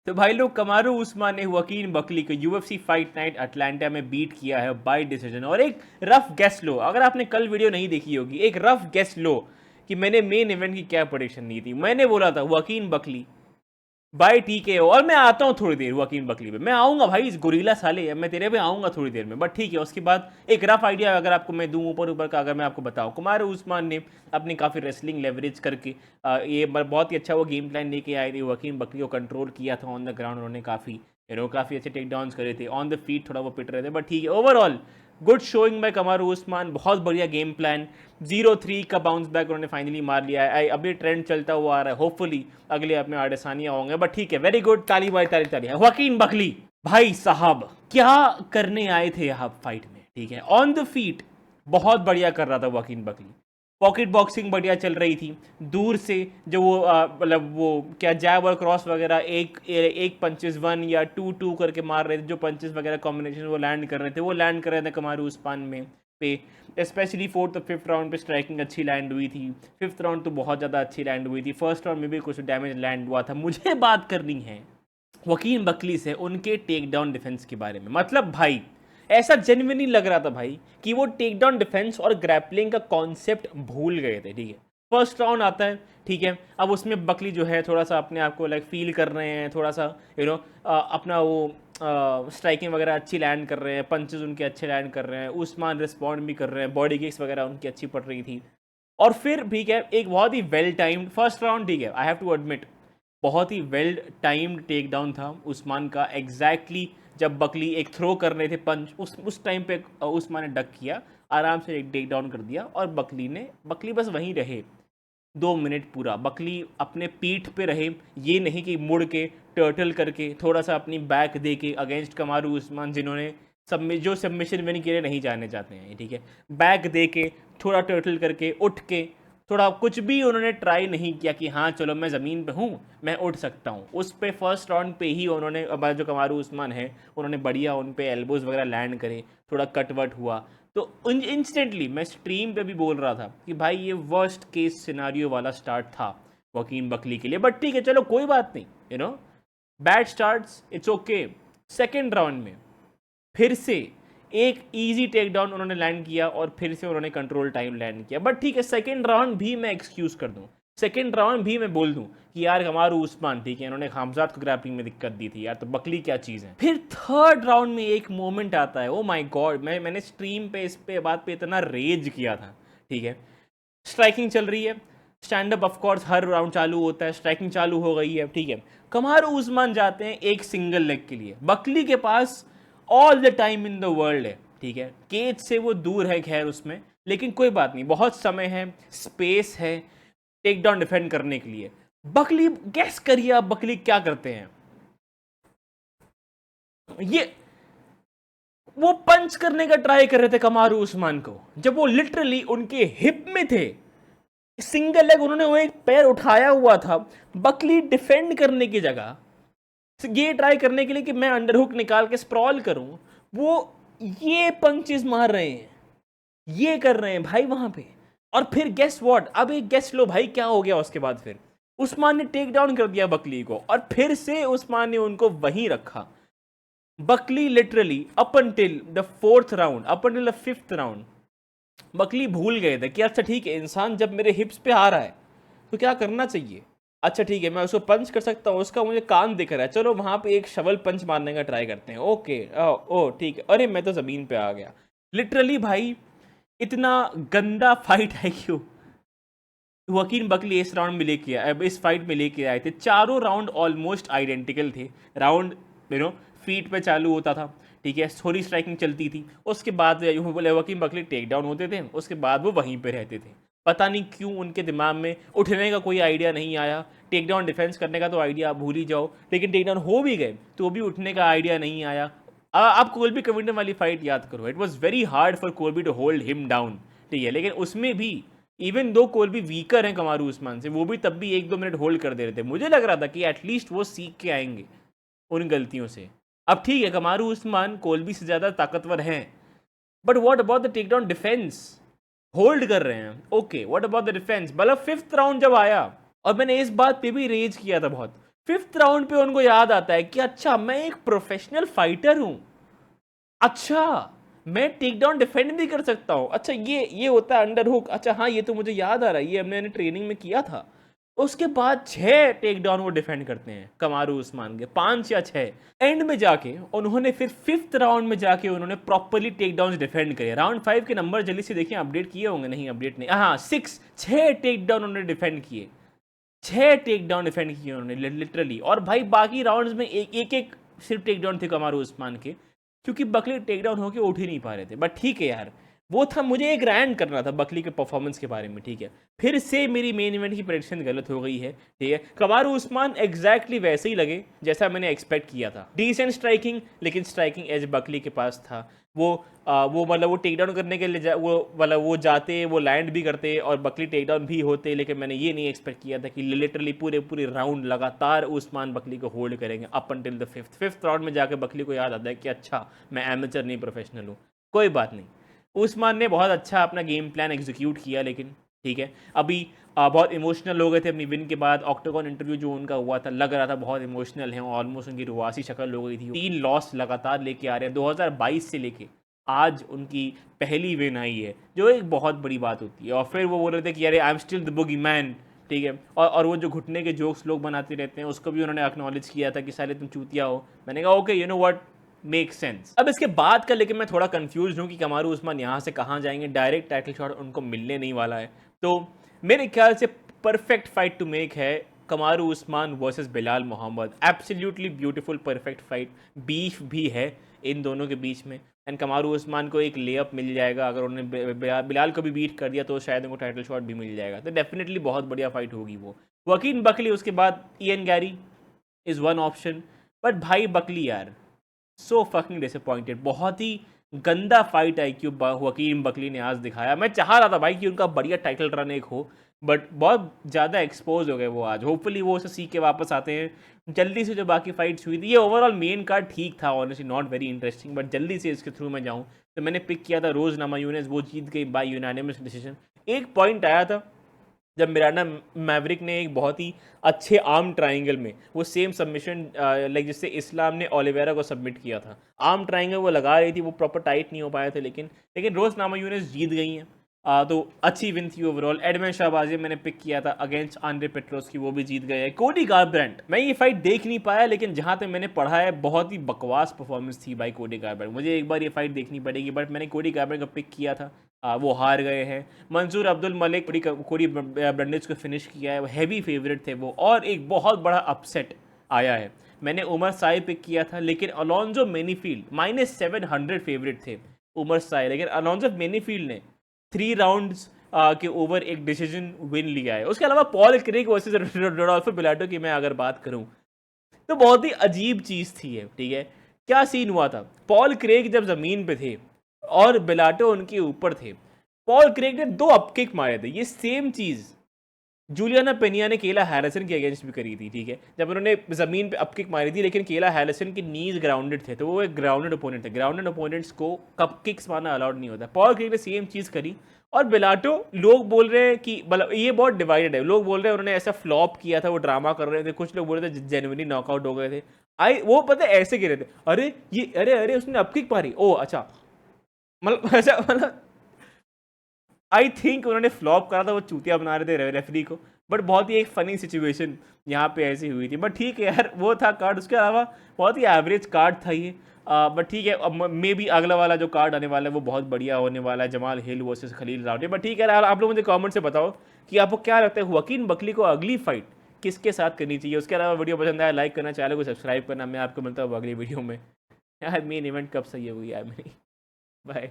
तो भाई लोग कमारू उस्मान ने वकीन बकली को यूएफसी फाइट नाइट अटलांटा में बीट किया है बाय डिसीजन। और एक रफ गेस लो, अगर आपने कल वीडियो नहीं देखी होगी, एक रफ गेस लो कि मैंने मेन इवेंट की क्या प्रेडिक्शन दी थी। मैंने बोला था वकीन बकली भाई ठीक है, और मैं आता हूँ थोड़ी देर वकील बकली पे, मैं आऊँगा भाई इस गुरीला साले, मैं तेरे पे आऊँगा थोड़ी देर में, बट ठीक है। उसके बाद एक रफ आइडिया अगर आपको मैं दूँ ऊपर ऊपर का, अगर मैं आपको बताऊँ, कुमार उस्मान ने अपनी काफ़ी रेसलिंग लेवरेज करके ये बहुत ही अच्छा वो गेम प्लान लेके आए थे, वकील बकली को कंट्रोल किया था ऑन द ग्राउंड। उन्होंने काफ़ी अच्छे टेक डाउन करे थे, ऑन द फीट थोड़ा वो पिट रहे थे, बट ठीक है। Overall good showing bye कमारू Usman, बहुत बढ़िया गेम प्लान। 0-3 का बाउंस बैक उन्होंने फाइनली मार लिया है। अभी ट्रेंड चलता हुआ आ रहा है, होपफुली अगले अपने आडेसानिया होंगे, बट ठीक है, वेरी गुड, ताली भाई ताली ताली। वकीन बकली भाई साहब क्या करने आए थे यहाँ फाइट में, ठीक है, ऑन द फीट बहुत बढ़िया कर रहा था वकीन बकली, पॉकेट बॉक्सिंग बढ़िया चल रही थी, दूर से जो वो मतलब वो क्या जैब और क्रॉस वगैरह एक पंचेस 1 या 2-2 करके मार रहे थे, जो पंचेस वगैरह कॉम्बिनेशन वो लैंड कर रहे थे, वो लैंड कर रहे थे कमारू उस्मान में पे। स्पेशली 4th और 5th राउंड पे स्ट्राइकिंग अच्छी लैंड हुई थी, 5th राउंड तो बहुत ज़्यादा अच्छी लैंड हुई थी, फर्स्ट राउंड में भी कुछ डैमेज लैंड हुआ था। मुझे बात करनी है वकील बकली से उनके टेक डाउन डिफेंस के बारे में। मतलब भाई ऐसा जेन्युइनली लग रहा था भाई कि वो टेक डाउन डिफेंस और ग्रैपलिंग का कॉन्सेप्ट भूल गए थे, ठीक है। फर्स्ट राउंड आता है, ठीक है, अब उसमें बकली जो है थोड़ा सा अपने आप को लाइक फील कर रहे हैं, थोड़ा सा अपना वो स्ट्राइकिंग वगैरह अच्छी लैंड कर रहे हैं, पंचेज उनके अच्छे लैंड कर रहे हैं, उस्मान रिस्पॉन्ड भी कर रहे हैं, बॉडी किक्स वगैरह उनकी अच्छी पड़ रही थी। और फिर ठीक है, एक बहुत ही वेल टाइम्ड फर्स्ट राउंड, ठीक है, आई हैव टू एडमिट बहुत ही वेल टाइम्ड टेक डाउन था उस्मान का। एग्जैक्टली जब बकली एक थ्रो कर रहे थे पंच, उस टाइम पे उस्मान ने डक किया, आराम से एक टेक डाउन कर दिया, और बकली बस वहीं रहे 2 मिनट पूरा। बकली अपने पीठ पे रहे, ये नहीं कि मुड़ के टर्टल करके थोड़ा सा अपनी बैक दे के अगेंस्ट कमारू उस्मान, जिन्होंने जो सबमिशन विन के लिए नहीं जाने जाते हैं, ठीक है, बैक दे के थोड़ा टर्टल करके उठ के थोड़ा कुछ भी उन्होंने ट्राई नहीं किया कि हाँ चलो मैं ज़मीन पे हूँ, मैं उठ सकता हूँ। उस पे फर्स्ट राउंड पे ही उन्होंने जो कमारू उस्मान है उन्होंने बढ़िया उन पे एल्बोज वगैरह लैंड करे, थोड़ा कटवट हुआ। तो इंस्टेंटली मैं स्ट्रीम पे भी बोल रहा था कि भाई ये वर्स्ट केस सिनारियो वाला स्टार्ट था वकीम बकली के लिए, बट ठीक है चलो कोई बात नहीं, bad starts, it's okay. Second round में फिर से एक इजी टेक डाउन उन्होंने लैंड किया और फिर से उन्होंने कंट्रोल टाइम लैंड किया, बट ठीक है सेकेंड राउंड भी मैं एक्सक्यूज कर दूं, सेकेंड राउंड भी मैं बोल दूं कि यार हमारू उस्मान ठीक है, इन्होंने हमजाद को ग्रैपलिंग में दिक्कत दी थी यार, तो बकली क्या चीज़ है। फिर थर्ड राउंड में एक मोमेंट आता है, ओ माय गॉड, मैंने स्ट्रीम पे इस पे बात पे इतना रेज किया था, ठीक है, स्ट्राइकिंग चल रही है, स्टैंड अप ऑफकोर्स हर राउंड चालू होता है, स्ट्राइकिंग चालू हो गई है, ठीक है, कमारू उस्मान जाते हैं एक सिंगल लेग के लिए, बकली के पास all the time in the world है, ठीक है, केज से वो दूर है खैर उसमें, लेकिन कोई बात नहीं, बहुत समय है, स्पेस है टेक डाउन डिफेंड करने के लिए। बकली गैस करिए आप बकली क्या करते हैं, ये वो पंच करने का ट्राई कर रहे थे कमारू उस्मान को, जब वो लिटरली उनके हिप में थे, सिंगल लेग उन्होंने वो एक पैर उठाया हुआ था, बकली डिफेंड करने की जगह ये ट्राई करने के लिए कि मैं अंडरहुक निकाल के स्प्रॉल करूं, वो ये पंचेस मार रहे हैं, ये कर रहे हैं भाई वहां पे। और फिर गेस व्हाट, अब एक गेस लो भाई क्या हो गया उसके बाद, फिर उस्मान ने टेक डाउन कर दिया बकली को, और फिर से उस्मान ने उनको वहीं रखा। Buckley literally up until the 4th round, up until the 5th round, Buckley भूल गए थे कि अच्छा ठीक है, इंसान जब मेरे हिप्स पे आ रहा है तो क्या करना चाहिए, अच्छा ठीक है मैं उसको पंच कर सकता हूँ, उसका मुझे कान दिख रहा है, चलो वहाँ पे एक शवल पंच मारने का ट्राई करते हैं, ओके ओ ठीक है, अरे मैं तो ज़मीन पे आ गया। लिटरली भाई इतना गंदा फाइट है क्यों वकील बकली इस राउंड में लेके आए, इस फाइट में लेके आए थे। चारों राउंड ऑलमोस्ट आइडेंटिकल थे, राउंड फीट पे चालू होता था, ठीक है, थोड़ी स्ट्राइकिंग चलती थी, उसके बाद बोले वकील बकली टेक डाउन होते थे, उसके बाद वो वहीं पे रहते थे। पता नहीं क्यों उनके दिमाग में उठने का कोई आइडिया नहीं आया, टेक डाउन डिफेंस करने का तो आइडिया आप भूल ही जाओ, लेकिन टेक डाउन हो भी गए तो भी उठने का आइडिया नहीं आया। आप कोलबी कविंटन वाली फाइट याद करो, it was very hard for Colby to hold him down, ठीक है, लेकिन उसमें भी इवन दो कोलबी वीकर हैं कमारू उस्मान से, वो भी तब भी 1-2 मिनट होल्ड कर दे रहे थे। मुझे लग रहा था कि एटलीस्ट वो सीख के आएंगे उन गलतियों से। अब ठीक है कमारू उस्मान कोलबी से ज़्यादा ताकतवर हैं, but what about the take down defence, hold कर रहे हैं, okay what about the defence. मतलब 5th राउंड जब आया, और मैंने इस बात पे भी रेज किया था बहुत, 5th राउंड पे उनको याद आता है कि अच्छा मैं एक प्रोफेशनल फाइटर हूं, अच्छा मैं टेक डाउन डिफेंड भी कर सकता हूँ, अच्छा ये होता है अंडर हुक, अच्छा हाँ ये तो मुझे याद आ रहा है, ये हमने ट्रेनिंग में किया था। उसके बाद 6 टेक डाउन वो डिफेंड करते हैं कमारू उस्मान के, 5 या 6। एंड में जाके उन्होंने फिर 5th राउंड में जाके उन्होंने प्रॉपरली टेक डाउन डिफेंड करे। राउंड 5 के नंबर जल्दी से देखिए, अपडेट किए होंगे, नहीं अपडेट नहीं, हाँ 6 टेक डाउन उन्होंने डिफेंड किए, 6 टेक डाउन डिफेंड किए उन्होंने लिटरली। और भाई बाकी राउंड्स में एक सिर्फ टेक डाउन थे कमारू उस्मान के, क्योंकि बकली टेक डाउन होकर उठ ही नहीं पा रहे थे। बट ठीक है यार, वो था, मुझे एक रैंट करना था बकली के परफॉर्मेंस के बारे में, ठीक है। फिर से मेरी मेन इवेंट की प्रेडिक्शन गलत हो गई है, ठीक है। कमारू उस्मान एग्जैक्टली वैसे ही लगे जैसा मैंने एक्सपेक्ट किया था, डिसेंट स्ट्राइकिंग, लेकिन स्ट्राइकिंग एज बकली के पास था। वो मतलब वो टेक डाउन करने के लिए वो जाते, वो लैंड भी करते और बकली टेक डाउन भी होते, लेकिन मैंने ये नहीं एक्सपेक्ट किया था कि लिटरली पूरे राउंड लगातार उस्मान बकली को होल्ड करेंगे up until the 5th round में जाकर बकली को याद आता है कि अच्छा मैं एमेचर नहीं प्रोफेशनल हूँ। कोई बात नहीं, उस्मान ने बहुत अच्छा अपना गेम प्लान एग्जीक्यूट किया, लेकिन ठीक है। अभी बहुत इमोशनल हो गए थे अपनी विन के बाद। ऑक्टागन इंटरव्यू जो उनका हुआ था, लग रहा था बहुत इमोशनल है, ऑलमोस्ट उनकी रुआसी शक्ल हो गई थी। 3 लॉस लगातार लेके आ रहे हैं, 2022 से लेके आज उनकी पहली विन आई है, जो एक बहुत बड़ी बात होती है। और फिर वो बोल रहे थे कि अरे I am still the बुगी man, ठीक है। और वो जो घुटने के जोक्स लोग बनाते रहते हैं, उसको भी उन्होंने एक्नॉलेज किया था कि साले तुम चूतिया हो। मैंने कहा okay, you know what, make sense. अब इसके बाद का लेकिन मैं थोड़ा कंफ्यूज हूँ कि कमारू उस्मान यहाँ से कहाँ जाएंगे। डायरेक्ट टाइटल शॉट उनको मिलने नहीं वाला है, तो मेरे ख्याल से परफेक्ट फाइट टू मेक है Kamaru Usman versus Bilal Muhammad. Absolutely beautiful perfect fight, beef भी है इन दोनों के बीच में। एंड कमारू उस्मान को एक लेअप मिल जाएगा, अगर उन्होंने बिलाल को भी बीट कर दिया तो शायद उनको टाइटल शॉट भी मिल जाएगा, तो डेफिनेटली बहुत बढ़िया फाइट होगी वो। वकीन बकली, उसके बाद Ian Gary is one option. But भाई बकली यार, सो फकिंग डिसअपॉइंटेड, बहुत ही गंदा फाइट IQ वकीम बकली ने आज दिखाया। मैं चाह रहा था भाई कि उनका बढ़िया टाइटल रन एक हो, बट बहुत ज़्यादा एक्सपोज हो गए वो आज। होपफुली वो उसे सीख के वापस आते हैं जल्दी से। जो बाकी फाइट्स हुई थी, ये ओवरऑल मेन कार्ड ठीक था, honestly not very interesting, but जल्दी से इसके थ्रू मैं जाऊँ तो मैंने पिक किया था रोज़ नमायूनेस, वो जीत गई बाय यूनानिमस डिसीजन। एक पॉइंट आया था जब मिरांडा मैवरिक ने एक बहुत ही अच्छे आर्म ट्राइंगल में वो सेम सबमिशन लाइक जिससे इस्लाम ने ओलिवेरा को सबमिट किया था, आर्म ट्राइंगल वो लगा रही थी, वो प्रॉपर टाइट नहीं हो पाए थे, लेकिन रोज नामायूनेस जीत गई हैं। तो अच्छी विन थी ओवरऑल। एडमन शाहबाजी मैंने पिक किया था अगेंस्ट आंद्रे पेट्रोस की, वो भी जीत गए हैं। कोडी गारब्रैंट, मैं ये फाइट देख नहीं पाया, लेकिन जहाँ तक मैंने पढ़ा है बहुत ही बकवास परफॉर्मेंस थी भाई कोडी गारब्रैंट। मुझे एक बार ये फाइट देखनी पड़ेगी, बट मैंने कोडी गारब्रैंट का पिक किया था, वो हार गए हैं। मंसूर अब्दुल मलिक कोडी ब्रंडेज को फिनिश किया है, वो हैवी फेवरेट थे वो, और एक बहुत बड़ा अपसेट आया है। मैंने उमर साई पिक किया था, लेकिन अलोंजो मेनीफील्ड -700 फेवरेट थे उमर साई, लेकिन अलोंजो मेनीफील्ड ने 3 राउंड्स के ओवर एक डिसीजन विन लिया है। उसके अलावा पॉल क्रेग वर्सेस रोडोल्फो बिलाटो की मैं अगर बात करूं तो बहुत ही अजीब चीज़ थी है, ठीक है। क्या सीन हुआ था, पॉल क्रेग जब ज़मीन पे थे और बिलाटो उनके ऊपर थे, पॉल क्रेग ने 2 अपकिक मारे थे। ये सेम चीज़ जूलियाना पेनिया ने केला हैरिसन के अगेंस्ट भी करी थी, ठीक है, जब उन्होंने ज़मीन पे अपकिक मारी थी, लेकिन केला हैरिसन की नीज ग्राउंडेड थे, तो वो एक ग्राउंडेड ओपोनेंट थे। ग्राउंडेड ओपोनेंट्स को कप किक्स मारना अलाउड नहीं होता। पॉल क्रेग ने सेम चीज़ करी, और बिलाटो, लोग बोल रहे हैं कि मतलब ये बहुत डिवाइडेड है, लोग बोल रहे हैं उन्होंने ऐसा फ्लॉप किया था, वो ड्रामा कर रहे थे, कुछ लोग बोल रहे थे जेन्युइनली नॉकआउट हो गए थे। वो पता है ऐसे गिरे थे, अरे उसने अपकिक मारी, ओ अच्छा, मतलब ऐसा, मतलब आई थिंक उन्होंने फ्लॉप करा था, वो चूतिया बना रहे थे रेफरी को। बट बहुत ही एक फ़नी सिचुएशन यहाँ पे ऐसी हुई थी, बट ठीक है यार, वो था कार्ड। उसके अलावा बहुत ही एवरेज कार्ड था ये, बट ठीक है। अब मे बी अगला वाला जो कार्ड आने वाला है वो बहुत बढ़िया होने वाला है, जमाल हिल वर्सेस खलील रावटे। बट ठीक है यार, आप लोग मुझे कमेंट से बताओ कि आपको क्या लगता है वकीन बकली को अगली फाइट किसके साथ करनी चाहिए। उसके अलावा वीडियो पसंद आया लाइक करना, चैनल को सब्सक्राइब करना। मैं आपको मिलता हूँ अगली वीडियो में। यार मेन इवेंट कब सही होगी यार मेरी। बाय।